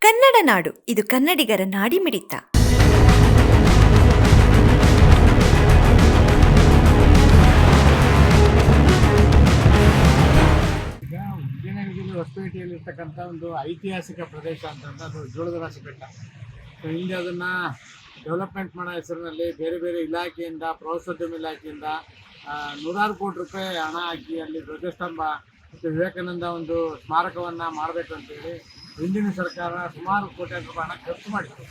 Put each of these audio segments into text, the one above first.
ಕನ್ನಡ ನಾಡು, ಇದು ಕನ್ನಡಿಗರ ನಾಡಿಮಿಡಿತ. ಈಗ ಉದ್ಯಾನಗಿರಿ ಹೊಸಪೇಟೆಯಲ್ಲಿರ್ತಕ್ಕಂಥ ಒಂದು ಐತಿಹಾಸಿಕ ಪ್ರದೇಶ ಅಂತಂದ್ರೆ ಅದು ಜೋಳದ ರಾಶಿ ಬೆಟ್ಟ. ಹಿಂದೆ ಅದನ್ನು ಡೆವಲಪ್ಮೆಂಟ್ ಮಾಡೋ ಹೆಸರಿನಲ್ಲಿ ಬೇರೆ ಬೇರೆ ಇಲಾಖೆಯಿಂದ, ಪ್ರವಾಸೋದ್ಯಮ ಇಲಾಖೆಯಿಂದ ನೂರಾರು ಕೋಟಿ ರೂಪಾಯಿ ಹಣ ಹಾಕಿ ಅಲ್ಲಿ ಧ್ವಜಸ್ತಂಭ ಮತ್ತು ವಿವೇಕಾನಂದ ಒಂದು ಸ್ಮಾರಕವನ್ನು ಮಾಡಬೇಕು ಅಂತೇಳಿ ಹಿಂದಿನ ಸರ್ಕಾರ ಸುಮಾರು ಕೋಟ್ಯಾಂತರ ರೂಪಾಯಿ ಹಣ ಖರ್ಚು ಮಾಡಿತ್ತು.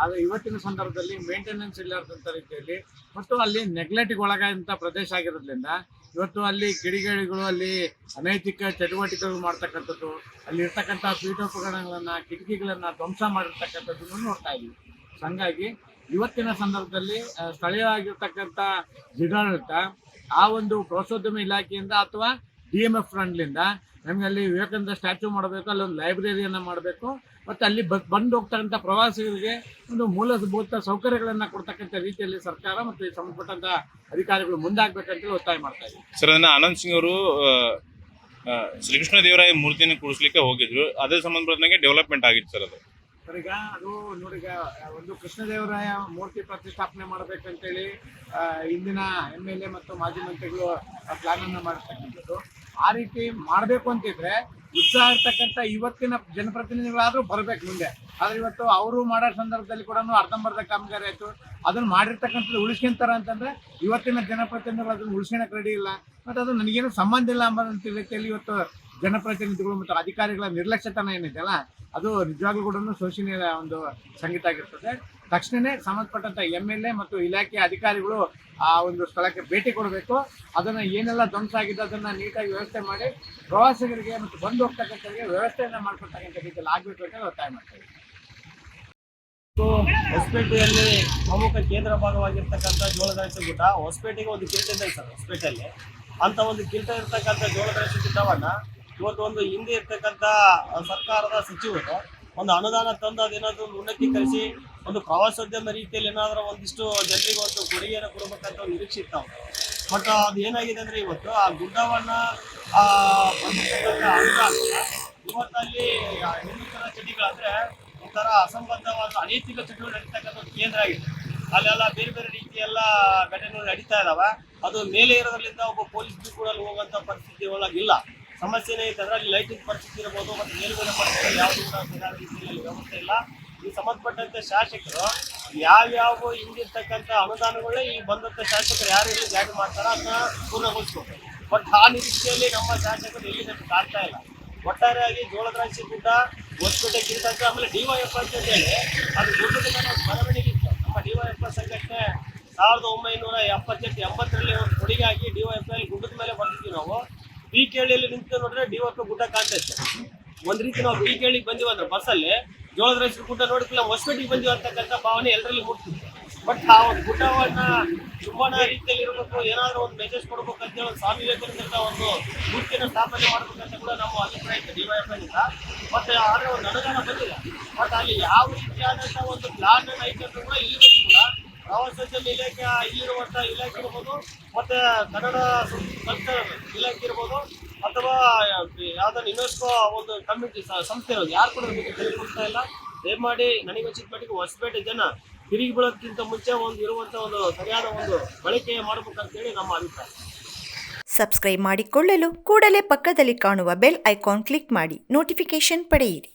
ಆದರೆ ಇವತ್ತಿನ ಸಂದರ್ಭದಲ್ಲಿ ಮೇಂಟೆನೆನ್ಸ್ ಇಲ್ಲದಂಥ ರೀತಿಯಲ್ಲಿ ಮತ್ತು ಅಲ್ಲಿ ನೆಗ್ಲೆಕ್ಟಿಗೆ ಒಳಗಾದಂಥ ಪ್ರದೇಶ ಆಗಿರೋದ್ರಿಂದ ಇವತ್ತು ಅಲ್ಲಿ ಕಿಡಿಗೇಡಿಗಳು ಅಲ್ಲಿ ಅನೈತಿಕ ಚಟುವಟಿಕೆಗಳು ಮಾಡ್ತಕ್ಕಂಥದ್ದು, ಅಲ್ಲಿ ಇರ್ತಕ್ಕಂಥ ಪೀಠೋಪಕರಣಗಳನ್ನು, ಕಿಟಕಿಗಳನ್ನು ಧ್ವಂಸ ಮಾಡಿರ್ತಕ್ಕಂಥದ್ದನ್ನು ನೋಡ್ತಾ ಇದ್ದೀವಿ. ಹಾಗಾಗಿ ಇವತ್ತಿನ ಸಂದರ್ಭದಲ್ಲಿ ಸ್ಥಳೀಯವಾಗಿರ್ತಕ್ಕಂಥ ಜಿಲ್ಲಾಡಳಿತ ಆ ಒಂದು ಪ್ರವಾಸೋದ್ಯಮ ಇಲಾಖೆಯಿಂದ ಅಥವಾ DMF ಫಂಡ್ಲಿಂದ ನಮಗೆ ಅಲ್ಲಿ ವಿವೇಕಾನಂದ ಸ್ಟ್ಯಾಚ್ಯೂ ಮಾಡಬೇಕು, ಅಲ್ಲೊಂದು ಲೈಬ್ರರಿಯನ್ನು ಮಾಡಬೇಕು ಮತ್ತು ಅಲ್ಲಿ ಬಂದು ಹೋಗ್ತಕ್ಕಂಥ ಪ್ರವಾಸಿಗರಿಗೆ ಒಂದು ಮೂಲಭೂತ ಸೌಕರ್ಯಗಳನ್ನು ಕೊಡ್ತಕ್ಕಂಥ ರೀತಿಯಲ್ಲಿ ಸರ್ಕಾರ ಮತ್ತು ಸಂಬಂಧಪಟ್ಟಂಥ ಅಧಿಕಾರಿಗಳು ಮುಂದಾಗಬೇಕಂತೇಳಿ ಒತ್ತಾಯ ಮಾಡ್ತಾ ಇದ್ದೀವಿ. ಸರ್, ಅದನ್ನು ಆನಂದ್ ಸಿಂಗ್ ಅವರು ಶ್ರೀಕೃಷ್ಣ ದೇವರಾಯ ಮೂರ್ತಿಯನ್ನು ಕೂಡಿಸ್ಲಿಕ್ಕೆ ಹೋಗಿದ್ರು, ಅದೇ ಸಂಬಂಧಪಟ್ಟಂಗೆ ಡೆವಲಪ್ಮೆಂಟ್ ಆಗಿತ್ತು ಸರ್. ಸರ್, ಈಗ ಅದು ನೋಡಿ, ಈಗ ಒಂದು ಕೃಷ್ಣದೇವರಾಯ ಮೂರ್ತಿ ಪ್ರತಿಷ್ಠಾಪನೆ ಮಾಡಬೇಕಂತೇಳಿ ಇಂದಿನ MLA ಮತ್ತು ಮಾಜಿ ಮಂತ್ರಿಗಳು ಪ್ಲಾನನ್ನು ಮಾಡಿರ್ತಕ್ಕಂಥದ್ದು. ಆ ರೀತಿ ಮಾಡಬೇಕು ಅಂತಿದ್ರೆ ಉತ್ಸಾಹ ಇರ್ತಕ್ಕಂಥ ಇವತ್ತಿನ ಜನಪ್ರತಿನಿಧಿಗಳಾದರೂ ಬರಬೇಕು ಮುಂದೆ. ಆದರೆ ಇವತ್ತು ಅವರು ಮಾಡೋ ಸಂದರ್ಭದಲ್ಲಿ ಕೂಡ ಅರ್ಧಂಬರ್ಧ ಕಾಮಗಾರಿ ಆಯಿತು. ಅದನ್ನು ಮಾಡಿರ್ತಕ್ಕಂಥದ್ದು ಉಳಿಸ್ಕೊಂತಾರೆ ಅಂತಂದರೆ ಇವತ್ತಿನ ಜನಪ್ರತಿನಿಧಿಗಳು ಅದನ್ನು ಉಳಿಸ್ಕೊಳಕ್ಕೆ ರೆಡಿ ಇಲ್ಲ ಮತ್ತು ಅದು ನನಗೇನು ಸಂಬಂಧ ಇಲ್ಲ ಅಂಬಂತ ರೀತಿಯಲ್ಲಿ ಇವತ್ತು ಜನಪ್ರತಿನಿಧಿಗಳು ಮತ್ತು ಅಧಿಕಾರಿಗಳ ನಿರ್ಲಕ್ಷ್ಯತನ ಏನಿದೆಯಲ್ಲ, ಅದು ನಿಜವಾಗ್ಲೂ ಕೂಡ ಶೋಷಣೀಯ ಒಂದು ಸಂಗೀತ ಆಗಿರ್ತದೆ. ತಕ್ಷಣವೇ ಸಂಬಂಧಪಟ್ಟಂಥ MLA ಮತ್ತು ಇಲಾಖೆಯ ಅಧಿಕಾರಿಗಳು ಆ ಒಂದು ಸ್ಥಳಕ್ಕೆ ಭೇಟಿ ಕೊಡಬೇಕು. ಅದನ್ನು ಏನೆಲ್ಲ ಧ್ವಂಸ ಆಗಿದೆ ಅದನ್ನು ನೀಟಾಗಿ ವ್ಯವಸ್ಥೆ ಮಾಡಿ ಪ್ರವಾಸಿಗರಿಗೆ ಮತ್ತು ಬಂದು ಹೋಗ್ತಕ್ಕಂಥವ್ರಿಗೆ ವ್ಯವಸ್ಥೆಯನ್ನು ಮಾಡಿಕೊಡ್ತಕ್ಕಂಥ ರೀತಿಯಲ್ಲಿ ಆಗಬೇಕು ಅಂತ ಒತ್ತಾಯ ಮಾಡ್ತಾರೆ. ಹೊಸಪೇಟೆಯಲ್ಲಿ ಪ್ರಮುಖ ಕೇಂದ್ರ ಭಾಗವಾಗಿರ್ತಕ್ಕಂಥ ಜೋಳದ ಗುಡ್ಡ, ಹೊಸಪೇಟೆಗೆ ಒಂದು ಕಿರೀಟ ಇದೆ ಸರ್. ಹೊಸಪೇಟೆಯಲ್ಲಿ ಅಂತ ಒಂದು ಕಿರೀಟ ಇರ್ತಕ್ಕಂಥ ಜೋಳದ ಗುಡ್ಡವನ್ನು ಇವತ್ತು ಒಂದು ಹಿಂದೆ ಇರ್ತಕ್ಕಂಥ ಸರ್ಕಾರದ ಸಚಿವರು ಒಂದು ಅನುದಾನ ತಂದು ಅದೇನಾದರೂ ಉನ್ನತೀಕರಿಸಿ ಒಂದು ಪ್ರವಾಸೋದ್ಯಮ ರೀತಿಯಲ್ಲಿ ಏನಾದರೂ ಒಂದಿಷ್ಟು ಜನರಿಗೆ ಒಂದು ಕೊಡುಗೆಯನ್ನು ಕೊಡಬೇಕಂತ ಒಂದು ನಿರೀಕ್ಷೆ ಇರ್ತಾವೆ. ಬಟ್ ಅದು ಏನಾಗಿದೆ ಅಂದರೆ ಇವತ್ತು ಆ ಗುಡ್ಡವನ್ನು ಇವತ್ತಲ್ಲಿ ಇನ್ನಿತರ ಚಟಿಗಳಂದರೆ ಒಂಥರ ಅಸಂಬದ್ಧವಾದ ಅನೈತಿಕ ಚಟುವಟಿಕೆ ನಡೀತಕ್ಕಂಥ ಒಂದು ಕೇಂದ್ರ ಆಗಿದೆ. ಅಲ್ಲೆಲ್ಲ ಬೇರೆ ಬೇರೆ ರೀತಿಯೆಲ್ಲ ಘಟನೆಗಳು ನಡೀತಾ ಇದ್ದಾವೆ. ಅದು ಮೇಲೆ ಇರೋದ್ರಿಂದ ಒಬ್ಬ ಪೊಲೀಸ್ ಕೂಡ ಹೋಗುವಂಥ ಪರಿಸ್ಥಿತಿ ಒಳಗಿಲ್ಲ. ಸಮಸ್ಯೆ ಏನೈತೆ ಅಂದರೆ ಅಲ್ಲಿ ಲೈಟಿಂಗ್ ಪರಿಸ್ಥಿತಿ ಇರ್ಬೋದು ಮತ್ತು ಮೇಲುಗಡೆ ಪರಿಸ್ಥಿತಿ ಯಾವುದೂ ಕೂಡ ಸರಿಯಾದ ರೀತಿಯಲ್ಲಿ ವ್ಯವಸ್ಥೆ ಇಲ್ಲ. ಈ ಸಂಬಂಧಪಟ್ಟಂತೆ ಶಾಸಕರು ಯಾವ್ಯಾವ ಹಿಂದಿರ್ತಕ್ಕಂಥ ಅನುದಾನಗಳೇ ಈ ಬಂದಂಥ ಶಾಸಕರು ಯಾರು ಇಲ್ಲಿ ಜಾರಿ ಮಾಡ್ತಾರೋ ಅದನ್ನ ಪೂರ್ಣಗೊಳಿಸ್ಬೇಕು. ಬಟ್ ಆ ನಿರೀಕ್ಷೆಯಲ್ಲಿ ನಮ್ಮ ಶಾಸಕರು ಎಲ್ಲಿ ನಮಗೆ ಕಾಣ್ತಾ ಇಲ್ಲ. ಒಟ್ಟಾರೆಯಾಗಿ ಜೋಳದ ರಾಶಿ ಗುಡ್ಡ, ಹೊಸಪೇಟೆ ಕಿರೀಟ, ಆಮೇಲೆ DYF ಅಂತ ಹೇಳಿ ಅದು ಗುಡ್ಡದ ಮೆರವಣಿಗೆ ಇತ್ತು. ನಮ್ಮ DYF ಸಂಘಟನೆ 1978-80ರಲ್ಲಿ ಒಂದು ಕೊಡುಗೆಯಾಗಿ DYF ಗುಡ್ಡದ ಮೇಲೆ ಬರ್ತಿದ್ವಿ ನಾವು. PKಹಳ್ಳಿಯಲ್ಲಿ ನಿಂತು ನೋಡಿದ್ರೆ DYF ಗುಡ್ಡ ಕಾಣ್ತಾ ಇತ್ತು. ಒಂದು ರೀತಿ ನಾವು PKಹಳ್ಳಿಗೆ ಬಂದೀವಿ ಅಂದ್ರೆ ಬಸ್ಸಲ್ಲಿ ಜೋಳದ ರಾಶಿ ಗುಡ್ಡ ನೋಡಿದ್ರೆ ಹೊಸಪೇಟೆಗೆ ಬಂದೀವಿ ಅಂತಕ್ಕಂಥ ಭಾವನೆ ಎಲ್ಲರಲ್ಲಿ ಮೂಡ್ತಿತ್ತು. ಬಟ್ ಆ ಒಂದು ಗುಡ್ಡವನ್ನು ಚುಂಬನ ರೀತಿಯಲ್ಲಿ ಇರಬೇಕು, ಏನಾದರೂ ಒಂದು ಮೆಸೇಜ್ ಕೊಡ್ಬೇಕು ಅಂತೇಳಿ ಒಂದು ಸ್ವಾಮಿ ವಿವೇಕಾನಂದ ಒಂದು ಮೂರ್ತಿಯನ್ನು ಸ್ಥಾಪನೆ ಮಾಡಬೇಕಂತ ಕೂಡ ನಮ್ಮ ಅಭಿಪ್ರಾಯ ಇತ್ತು DYF ಇಂದ. ಮತ್ತು ಆದರೆ ಒಂದು ಅನುದಾನ ಬಂದಿಲ್ಲ. ಬಟ್ ಅಲ್ಲಿ ಯಾವ ರೀತಿಯಾದಂಥ ಒಂದು ಪ್ಲಾನ್ ಐತೆ ಅಂತ ಕೂಡ ಇಲ್ಲಿ ಕೂಡ ಪ್ರವಾಸೋದ್ಯಮ ಇಲಾಖೆ ಇಲ್ಲಿರುವಂಥ ಇಲಾಖೆ ಇರ್ಬೋದು ಮತ್ತು ಕನ್ನಡ ಸಂಸ್ಥೆ ಇಲಾಖೆ ಇರ್ಬೋದು ಅಥವಾ ಯಾವುದಾದ್ರು ಯುನೆಸ್ಕೋ ಒಂದು ಕಮಿಟಿ ಸಂಸ್ಥೆ ಇರೋದು ಯಾರು ಕೂಡ ನಮಗೆ ತಿಳಿಕೊಡ್ತಾ ಇಲ್ಲ. ದಯಮಾಡಿ ನನಗೆ ಅನಿಸಿದ ಮಟ್ಟಿಗೆ ಹೊಸಪೇಟೆ ಜನ ತಿರುಗಿ ಬೀಳೋದಕ್ಕಿಂತ ಮುಂಚೆ ಒಂದು ಇರುವಂಥ ಒಂದು ಸರಿಯಾದ ಒಂದು ಬಳಕೆ ಮಾಡಬೇಕಂತೇಳಿ ನಮ್ಮ ಅಭಿಪ್ರಾಯ. ಸಬ್ಸ್ಕ್ರೈಬ್ ಮಾಡಿಕೊಳ್ಳಲು ಕೂಡಲೇ ಪಕ್ಕದಲ್ಲಿ ಕಾಣುವ ಬೆಲ್ ಐಕಾನ್ ಕ್ಲಿಕ್ ಮಾಡಿ ನೋಟಿಫಿಕೇಶನ್ ಪಡೆಯಿರಿ.